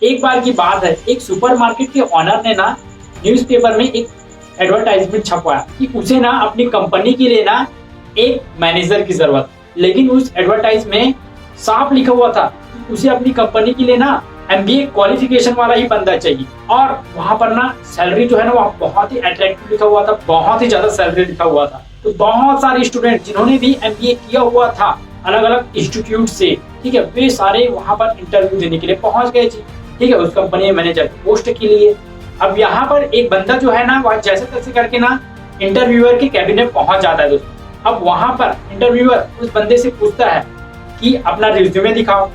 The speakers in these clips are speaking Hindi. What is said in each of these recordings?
एक बार की बात है, एक सुपरमार्केट के ओनर ने ना न्यूज़पेपर में एक एडवर्टाइजमेंट छपवाया कि उसे ना अपनी कंपनी के लिए ना एक मैनेजर की जरूरत। लेकिन उस एडवर्टाइज में साफ लिखा हुआ था कि उसे अपनी कंपनी के लिए ना एमबीए क्वालिफिकेशन वाला ही बंदा चाहिए। और वहां पर ना सैलरी जो है ना वह बहुत ही अट्रैक्टिव लिखा हुआ था, बहुत ही ज्यादा सैलरी लिखा हुआ था। तो बहुत सारे स्टूडेंट जिन्होंने भी एमबीए किया हुआ था अलग अलग इंस्टीट्यूट से, ठीक है, वे सारे वहां पर इंटरव्यू देने के लिए पहुंच गए जी, ठीक है, उस कंपनी में मैनेजर पोस्ट के लिए। अब यहाँ पर एक बंदा जो है ना वह जैसे तैसे करके ना इंटरव्यूअर के कैबिन में पहुंच जाता है दोस्तों। अब वहां पर इंटरव्यूअर उस बंदे से पूछता है कि अपना रिज्यूमे दिखाओ।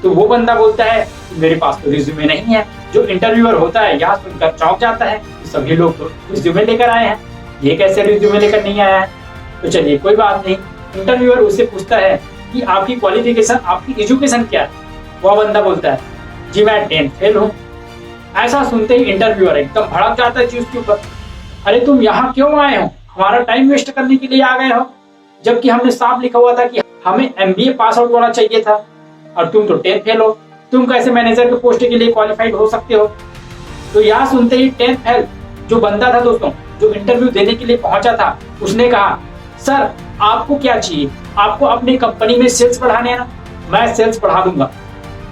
तो वो बंदा बोलता है मेरे पास तो रिज्यूमे नहीं है। जो इंटरव्यूअर होता है यहाँ सुनकर चौंक जाता है, सभी लोग तो रिज्यूमे लेकर आए हैं, ये कैसे रिज्यूमे लेकर नहीं आया है। तो चलिए कोई बात नहीं, इंटरव्यूअर उससे पूछता है कि आपकी क्वालिफिकेशन, आपकी एजुकेशन क्या है। वह बंदा बोलता है जी मैं 10th फेल हूँ। ऐसा सुनते ही इंटरव्यूअर एकदम भड़क जाता है जी उसके ऊपर, अरे तुम यहाँ क्यों आए हो, हमारा टाइम वेस्ट करने के लिए आ गए हो, जबकि हमने साफ लिखा हुआ था कि हमें एमबीए पास आउट वाला चाहिए था और तुम तो 10th फेल हो, तुम कैसे मैनेजर के पोस्ट के लिए क्वालिफाइड हो सकते हो। तो यहाँ सुनते ही 10th फेल जो बंदा था दोस्तों, जो इंटरव्यू देने के लिए पहुंचा था, उसने कहा सर आपको क्या चाहिए, आपको अपनी कंपनी में सेल्स बढ़ाने हैं ना, मैं सेल्स बढ़ा दूंगा,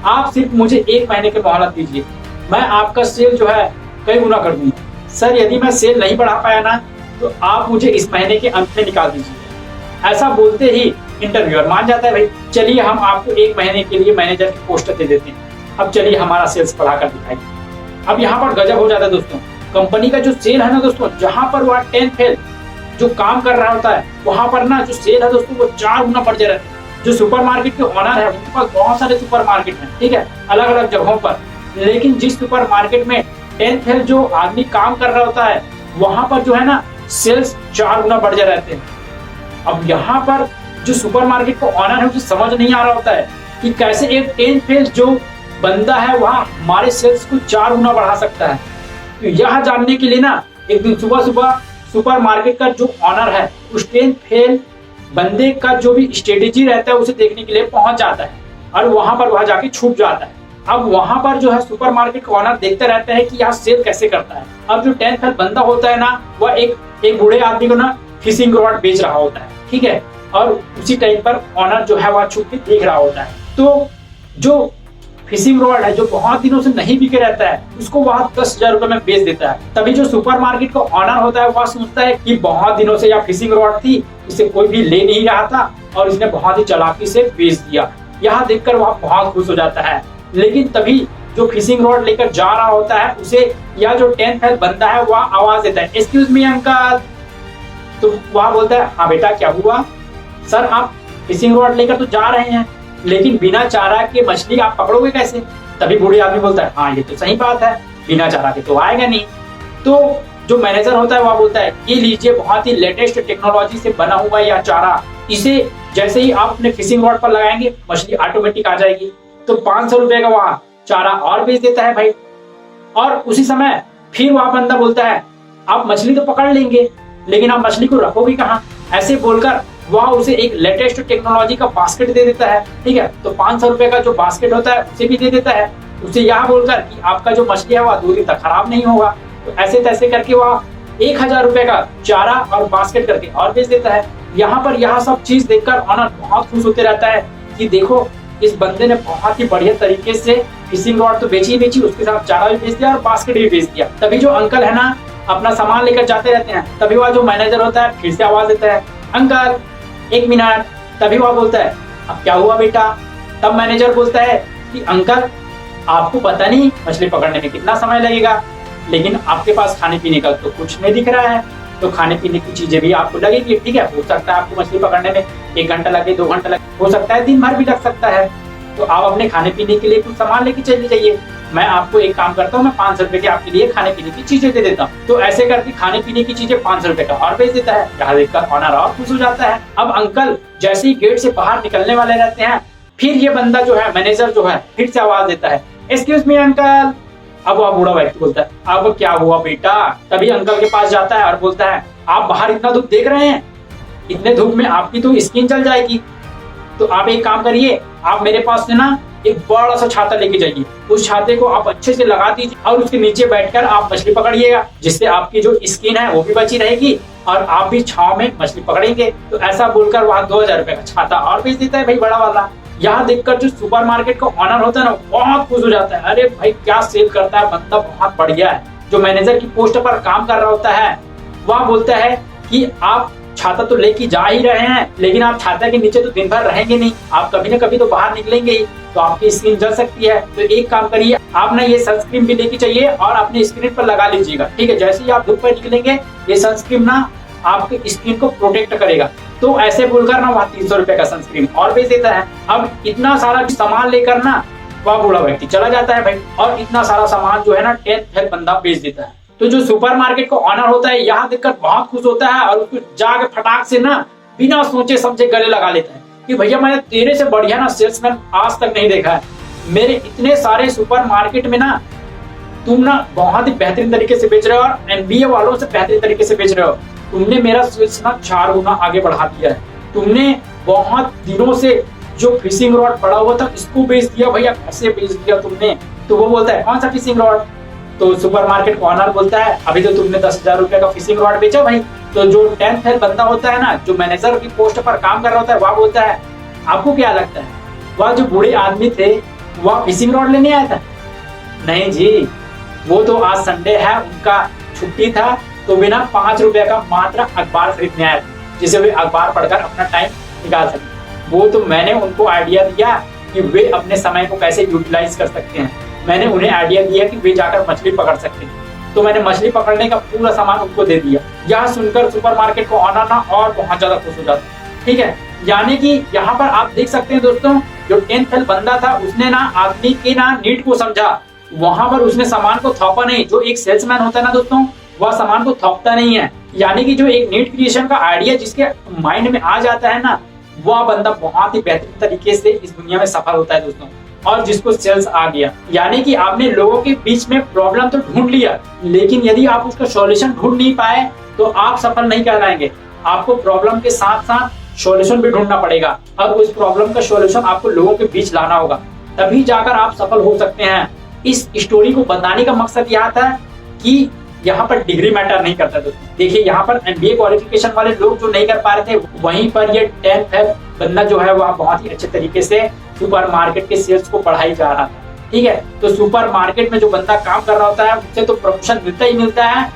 आप सिर्फ मुझे 1 महीने की मोहलत दीजिए, मैं आपका सेल जो है कई गुना कर दूंगा। सर यदि मैं सेल नहीं बढ़ा पाया ना तो आप मुझे इस महीने के अंत में निकाल दीजिए। ऐसा बोलते ही इंटरव्यूअर मान जाता है, भाई चलिए हम आपको 1 महीने के लिए मैनेजर की पोस्ट दे देते हैं, अब चलिए हमारा सेल्स बढ़ाकर दिखाइए। अब यहाँ पर गजब हो जाता है दोस्तों, कंपनी का जो सेल है ना दोस्तों, जहां पर वह 10th फेल जो काम कर रहा होता है वहां पर ना जो सेल है दोस्तों वो 4 गुना बढ़ जाता है। जो सुपरमार्केट के ओनर है उनके पास बहुत सारे सुपरमार्केट हैं, ठीक है, अलग अलग जगहों पर, लेकिन जिस सुपरमार्केट में 10th फेल जो आदमी काम कर रहा होता है वहां पर जो है ना सेल्स 4 गुना बढ़ जा रहते हैं। अब यहाँ पर जो सुपरमार्केट का ओनर है उसे समझ नहीं आ रहा होता है कि कैसे एक 10th फेल जो बंदा है वह हमारे सेल्स को 4 गुना बढ़ा सकता है। तो यह जानने के लिए ना एक दिन सुबह सुबह सुपरमार्केट का जो ओनर है उस 10th फेल बंदे का जो भी स्ट्रेटेजी रहता है उसे देखने के लिए पहुंच जाता है और वहां पर वह जाके छुप जाता है। अब वहां पर जो है सुपरमार्केट का ओनर देखते रहता है कि यह सेल कैसे करता है। अब जो 10th फेल बंदा होता है ना वह एक बूढ़े आदमी को ना फिशिंग रॉड बेच रहा होता है, ठीक है, और उसी टाइम पर ओनर जो है वह छुप के देख रहा होता है। तो जो फिशिंग रॉड है जो बहुत दिनों से नहीं बिके रहता है उसको वह 10,000 रुपए में बेच देता है। तभी जो सुपरमार्केट का ओनर होता है वह सोचता है कि बहुत दिनों से यह फिशिंग रॉड थी, इसे कोई भी ले नहीं रहा था और इसने बहुत ही चालाकी से बेच दिया। यह देखकर वह बहुत खुश हो जाता है। लेकिन तभी जो फिशिंग रॉड लेकर जा रहा होता है उसे यह जो 10th फेल बंदा है वह आवाज देता है, एक्सक्यूज मी अंकल। तो वह बोलता है हाँ बेटा क्या हुआ, सर आप फिशिंग रॉड लेकर तो जा रहे हैं लेकिन बिना चारा के मछली आप पकड़ोगे कैसे। तभी बूढ़े आदमी बोलता है हाँ ये तो सही बात है, बिना चारा के तो आएगा नहीं। तो जो मैनेजर होता है वह बोलता है ये लीजिए बहुत ही लेटेस्ट टेक्नोलॉजी से बना हुआ यह चारा, इसे जैसे ही आप अपने फिशिंग रॉड पर लगाएंगे मछली ऑटोमेटिक आ जाएगी। तो 500 रुपए का वहां चारा और बेच देता है भाई। और उसी समय फिर वह बंदा बोलता है आप मछली तो पकड़ लेंगे लेकिन आप मछली को रखोगे कहाँ। ऐसे बोलकर वह उसे एक लेटेस्ट टेक्नोलॉजी का बास्केट दे देता है, ठीक है। तो 500 रुपए का जो बास्केट होता है उसे भी दे देता है, उसे यह बोलकर कि आपका जो मछली है वह 2 दिन तक खराब नहीं होगा। तो ऐसे तैसे करके वह 1000 रुपए का चारा और बास्केट करके और बेच देता है। यहाँ पर यह सब चीज देखकर ओनर बहुत खुश होते रहता है कि देखो इस बंदे ने बहुत ही बढ़िया तरीके से फिशिंग रॉड तो बेची ही बेची, उसके साथ चारा भी बेच दिया और बास्केट भी बेच दिया। तभी जो अंकल है ना अपना सामान लेकर जाते रहते हैं, तभी वह जो मैनेजर होता है फिर से आवाज देता है अंकल 1 मिनट। तभी वह बोलता है अब क्या हुआ बेटा। तब मैनेजर बोलता है कि अंकल आपको पता नहीं मछली पकड़ने में कितना समय लगेगा, लेकिन आपके पास खाने पीने का तो कुछ नहीं दिख रहा है, तो खाने पीने की चीजें भी आपको लगेगी, ठीक है। हो सकता है आपको मछली पकड़ने में 1 घंटा लगे, 2 घंटा लगे, हो सकता है दिन भर भी लग सकता है। तो आप अपने खाने पीने के लिए कुछ सामान लेके चले जाइए, मैं आपको एक काम करता हूँ, मैं 500 रुपए के आपके लिए खाने पीने की चीजें दे देता हूँ। तो ऐसे करके खाने पीने की चीजें 500 रुपए का और बेच देता है। यह देखकर ओनर और खुश हो जाता है। अब अंकल जैसे ही गेट से बाहर निकलने वाले रहते हैं फिर ये बंदा जो है मैनेजर जो है फिर से आवाज देता है एक्सक्यूज मी अंकल। अब वह बूढ़ा व्यक्ति बोलता है अब क्या हुआ बेटा। तभी अंकल के पास जाता है और बोलता है आप बाहर इतना धूप देख रहे हैं, इतने धूप में आपकी तो स्किन जल जाएगी, तो आप एक काम करिए आप मेरे पास से ना एक बड़ा सा छाता लेके जाइए, उस छाते को आप अच्छे से लगा दीजिए और उसके नीचे बैठकर आप मछली पकड़िएगा, जिससे आपकी जो स्किन है वो भी बची रहेगी और आप भी छाव में मछली पकड़ेंगे। तो ऐसा बोलकर वहां 2000 रुपए का छाता और बेच देता है भाई बड़ा वाला। यहाँ देखकर जो सुपरमार्केट का ऑनर होता है ना, बहुत खुश हो जाता है, अरे भाई क्या सेल करता है बंदा, बहुत बढ़िया है। जो मैनेजर की पोस्ट पर काम कर रहा होता है वह बोलता है कि आप छाता तो लेके जा ही रहे हैं, लेकिन आप छाता के नीचे तो दिन भर रहेंगे नहीं, आप कभी ना कभी तो बाहर निकलेंगे ही, तो आपकी स्किन जल सकती है। तो एक काम करिए, आप ना ये सनस्क्रीन भी लेके चाहिए और अपने स्किन पर लगा लीजिएगा, ठीक है। जैसे ही आप धूप पर निकलेंगे ये सनस्क्रीन ना आपकी स्किन को प्रोटेक्ट करेगा। तो ऐसे बोलकर ना वह 300 रुपए का सनस्क्रीन और बेच देता है। अब इतना सारा सामान लेकर ना वह बूढ़ा व्यक्ति चला जाता है भाई, और इतना सारा सामान जो है ना 10th फेल बंदा बेच देता है। तो जो सुपरमार्केट का ऑनर होता है यहाँ देखकर बहुत खुश होता है और उसको जाके फटाक से ना बिना सोचे समझे गले लगा लेता है कि भैया मैंने तेरे से बढ़िया ना सेल्समैन आज तक नहीं देखा है। मेरे इतने सारे सुपरमार्केट में ना तुम ना बहुत ही बेहतरीन तरीके से बेच रहे हो और एमबीए वालों से बेहतरीन तरीके से बेच रहे हो। तुमने मेरा सेल्स ना 4 गुना आगे बढ़ा दिया है। तुमने बहुत दिनों से जो फिशिंग रॉड पड़ा हुआ था इसको बेच दिया भैया, कैसे बेच दिया तुमने। तो वो बोलता है कौन सा फिशिंग रॉड। तो सुपरमार्केट ऑनर बोलता है अभी तो तुमने 10,000 रुपए का फिशिंग रॉड बेचा भाई। तो जो 10th फेल बंदा होता है ना, जो मैनेजर की पोस्ट पर काम कर रहा होता है, वह बोलता है आपको क्या लगता है वह जो बूढ़े आदमी थे वह फिशिंग रॉड लेने आया था? नहीं जी, वो तो आज संडे है, उनका छुट्टी था, तो बिना 5 रुपए का मात्र अखबार खरीदने आया था, जिसे वे अखबार पढ़कर अपना टाइम निकाल सके। वो तो मैंने उनको आइडिया दिया कि वे अपने समय को कैसे यूटिलाइज कर सकते हैं। मैंने उन्हें आइडिया दिया कि वे जाकर मछली पकड़ सकते हैं, तो मैंने मछली पकड़ने का पूरा सामान उनको दे दिया। यह सुनकर सुपरमार्केट को ऑनर ना और बहुत ज्यादा खुश हो जाता है, ठीक है। यानी कि यहाँ पर आप देख सकते हैं दोस्तों, जो 10th फेल बंदा था उसने ना आदमी की ना नीड को समझा, वहां पर उसने सामान को थोपा नहीं। जो एक सेल्समैन होता है ना दोस्तों, वह सामान को थोपता नहीं है। यानी कि जो एक नीड क्रिएशन का आइडिया जिसके माइंड में आ जाता है ना, वह बंदा बहुत ही बेहतरीन तरीके से इस दुनिया में सफल होता है दोस्तों। और जिसको सेल्स आ गया, यानी कि आपने लोगों के बीच में प्रॉब्लम तो ढूंढ लिया, लेकिन यदि आप उसका सॉल्यूशन ढूंढ नहीं पाए तो आप सफल नहीं कहलाएंगे। आपको प्रॉब्लम के साथ साथ सॉल्यूशन भी ढूंढना पड़ेगा और उस प्रॉब्लम का सॉल्यूशन आपको लोगों के बीच लाना होगा, तभी जाकर आप सफल हो सकते हैं। इस स्टोरी को बताने का मकसद यह था कि यहाँ पर डिग्री मैटर नहीं करता दोस्तों। देखिए यहाँ पर एमबीए क्वालिफिकेशन वाले लोग जो नहीं कर पा रहे थे, वहीं पर ये 10th फेल बंदा जो है वह बहुत ही अच्छे तरीके से सुपरमार्केट के सेल्स को बढ़ाई जा रहा था, ठीक है। तो सुपरमार्केट में जो बंदा काम कर रहा होता है उससे तो प्रमोशन मिलता ही मिलता है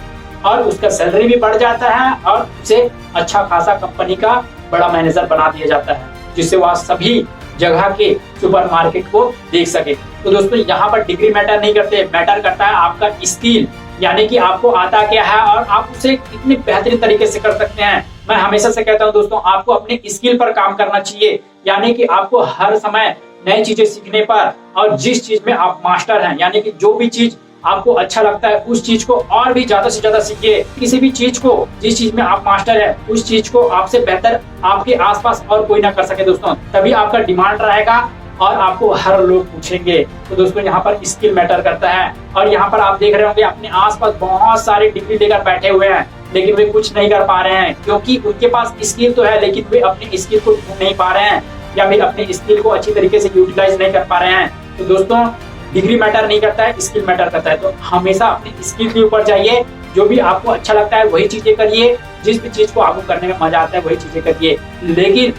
और उसका सैलरी भी बढ़ जाता है और उसे अच्छा खासा कंपनी का बड़ा मैनेजर बना दिया जाता है, जिससे वह सभी जगह के सुपरमार्केट को देख सके। तो दोस्तों यहाँ पर डिग्री मैटर नहीं करते, मैटर करता है आपका स्किल, यानी कि आपको आता क्या है और आप उसे कितने बेहतरीन तरीके से कर सकते हैं। मैं हमेशा से कहता हूं दोस्तों, आपको अपने स्किल पर काम करना चाहिए, यानी कि आपको हर समय नई चीजें सीखने पर, और जिस चीज में आप मास्टर हैं, यानी कि जो भी चीज आपको अच्छा लगता है उस चीज को और भी ज्यादा से ज्यादा सीखिए। किसी भी चीज को, जिस चीज में आप मास्टर है, उस चीज को आपसे बेहतर आपके आसपास और कोई ना कर सके दोस्तों, तभी आपका डिमांड रहेगा और आपको हर लोग पूछेंगे। तो दोस्तों यहाँ पर स्किल मैटर करता है। और यहाँ पर आप देख रहे होंगे अपने आसपास बहुत सारे डिग्री लेकर बैठे हुए हैं, लेकिन वे कुछ नहीं कर पा रहे हैं, क्योंकि उनके पास स्किल तो है लेकिन वे अपने स्किल को ढूंढ नहीं पा रहे हैं या फिर अपने स्किल को अच्छी तरीके से यूटिलाइज नहीं कर पा रहे हैं। तो दोस्तों डिग्री मैटर नहीं करता है, स्किल मैटर करता है। तो हमेशा अपनी स्किल के ऊपर जाइए, जो भी आपको अच्छा लगता है वही चीजें करिए, जिस भी चीज को आपको करने में मजा आता है वही चीजें करिए। लेकिन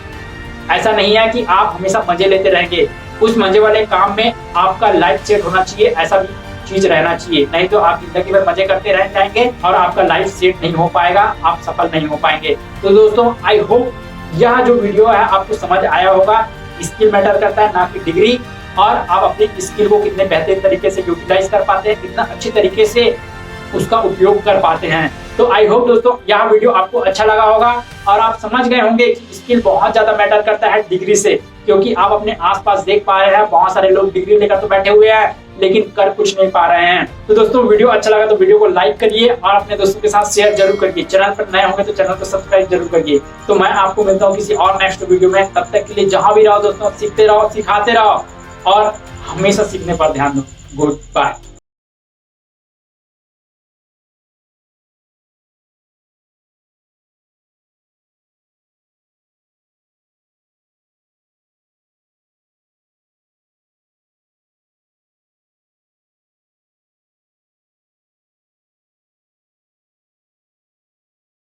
ऐसा नहीं है कि आप हमेशा मजे लेते रहेंगे, उस मजे वाले काम में आपका लाइफ सेट होना चाहिए, ऐसा भी चीज रहना चाहिए, नहीं तो आप जिंदगी में मजे करते रह जाएंगे और आपका लाइफ सेट नहीं हो पाएगा, आप सफल नहीं हो पाएंगे। तो दोस्तों आई होप यह जो वीडियो है आपको समझ आया होगा। स्किल मैटर करता है ना कि डिग्री, और आप अपनी स्किल को कितने बेहतरीन तरीके से यूटिलाइज कर पाते हैं, कितना अच्छी तरीके से उसका उपयोग कर पाते हैं। तो आई होप दोस्तों यह वीडियो आपको अच्छा लगा होगा और आप समझ गए होंगे कि स्किल बहुत ज्यादा मैटर करता है डिग्री से, क्योंकि आप अपने आसपास देख पा रहे हैं बहुत सारे लोग डिग्री लेकर तो बैठे हुए हैं लेकिन कर कुछ नहीं पा रहे हैं। तो दोस्तों वीडियो अच्छा लगा तो वीडियो को लाइक करिए और अपने दोस्तों के साथ शेयर जरूर करिए। चैनल पर नए होंगे तो चैनल को सब्सक्राइब जरूर करिए। तो मैं आपको मिलता हूँ किसी और नेक्स्ट वीडियो में, तब तक के लिए जहां भी रहो दोस्तों सीखते रहो, सिखाते रहो और हमेशा सीखने पर ध्यान दो। Good bye.